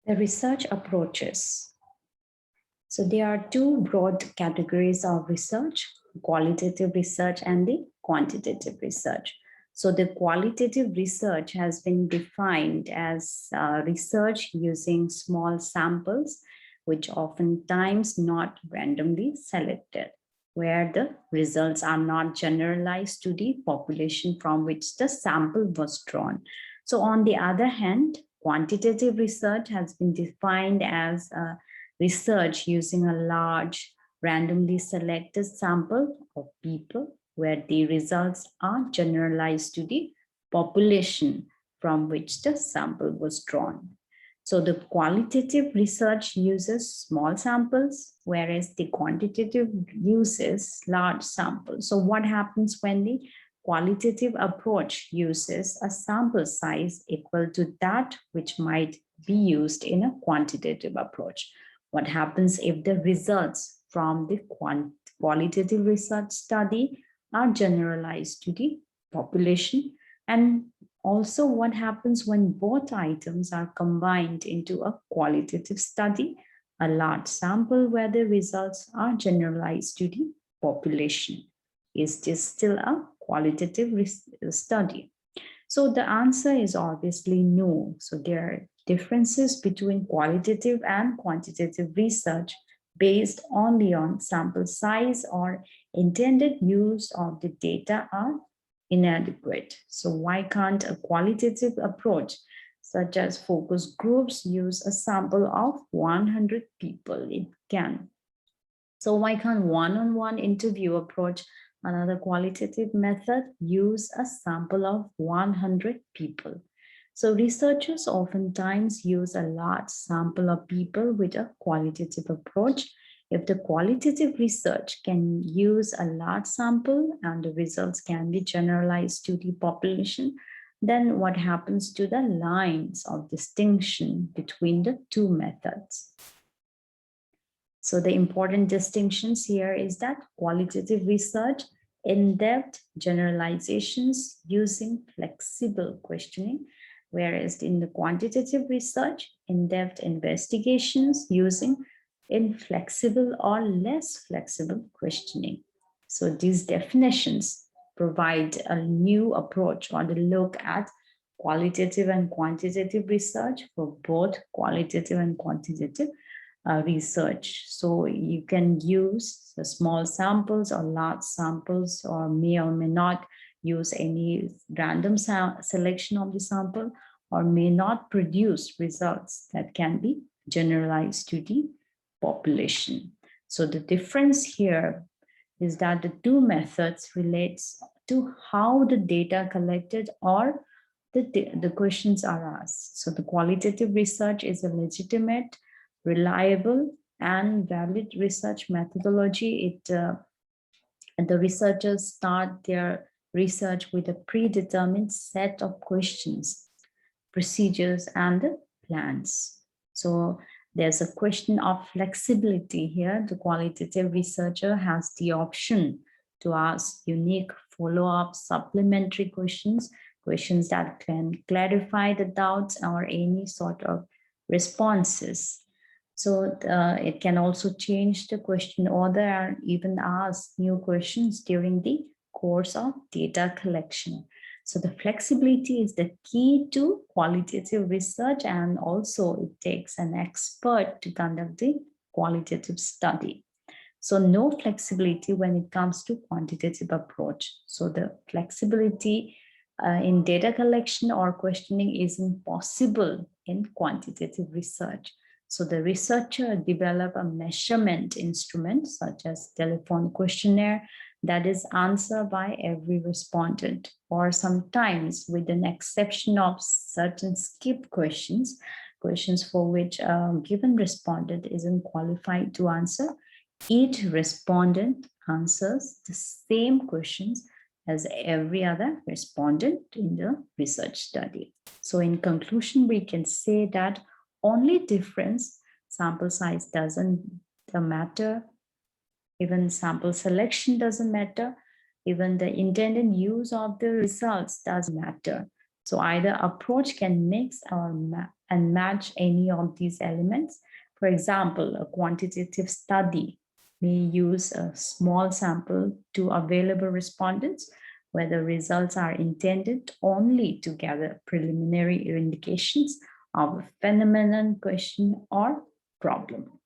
The research approaches. So there are two broad categories of research, qualitative research and the quantitative research. So the qualitative research has been defined as research using small samples, which oftentimes not randomly selected, where the results are not generalized to the population from which the sample was drawn. So on the other hand, quantitative research has been defined as research using a large, randomly selected sample of people where the results are generalized to the population from which the sample was drawn. So the qualitative research uses small samples, whereas the quantitative uses large samples. So what happens when the qualitative approach uses a sample size equal to that which might be used in a quantitative approach? What happens if the results from the qualitative research study are generalized to the population? And also, what happens when both items are combined into a qualitative study, a large sample where the results are generalized to the population? Is this still a qualitative study? So the answer is obviously no. So there are differences between qualitative and quantitative research based only on sample size or intended use of the data are inadequate. So why can't a qualitative approach such as focus groups use a sample of 100 people? It can. So why can't one-on-one interview approach another qualitative method use a sample of 100 people? So researchers oftentimes use a large sample of people with a qualitative approach. If the qualitative research can use a large sample and the results can be generalized to the population, then what happens to the lines of distinction between the two methods? So the important distinctions here is that qualitative research, in-depth generalizations using flexible questioning, whereas in the quantitative research, in-depth investigations using inflexible or less flexible questioning. So these definitions provide a new approach or the look at qualitative and quantitative research for both qualitative and quantitative research. So you can use the small samples or large samples, or may not use any random selection of the sample, or may not produce results that can be generalized to the population. So the difference here is that the two methods relates to how the data collected or the questions are asked. So the qualitative research is a legitimate, reliable, and valid research methodology. The researchers start their research with a predetermined set of questions, procedures, and plans. So there's a question of flexibility here. The qualitative researcher has the option to ask unique follow-up supplementary questions, questions that can clarify the doubts or any sort of responses. So it can also change the question order and even ask new questions during the course of data collection. So the flexibility is the key to qualitative research, and also it takes an expert to conduct the qualitative study. So no flexibility when it comes to quantitative approach. So the flexibility in data collection or questioning isn't possible in quantitative research. So the researcher develop a measurement instrument such as telephone questionnaire that is answered by every respondent, or sometimes with an exception of certain skip questions, questions for which a given respondent isn't qualified to answer. Each respondent answers the same questions as every other respondent in the research study. So in conclusion, we can say that only difference, sample size doesn't matter, even sample selection doesn't matter, even the intended use of the results doesn't matter. So either approach can mix and match any of these elements. For example, a quantitative study may use a small sample to available respondents where the results are intended only to gather preliminary indications of a phenomenon, question, or problem.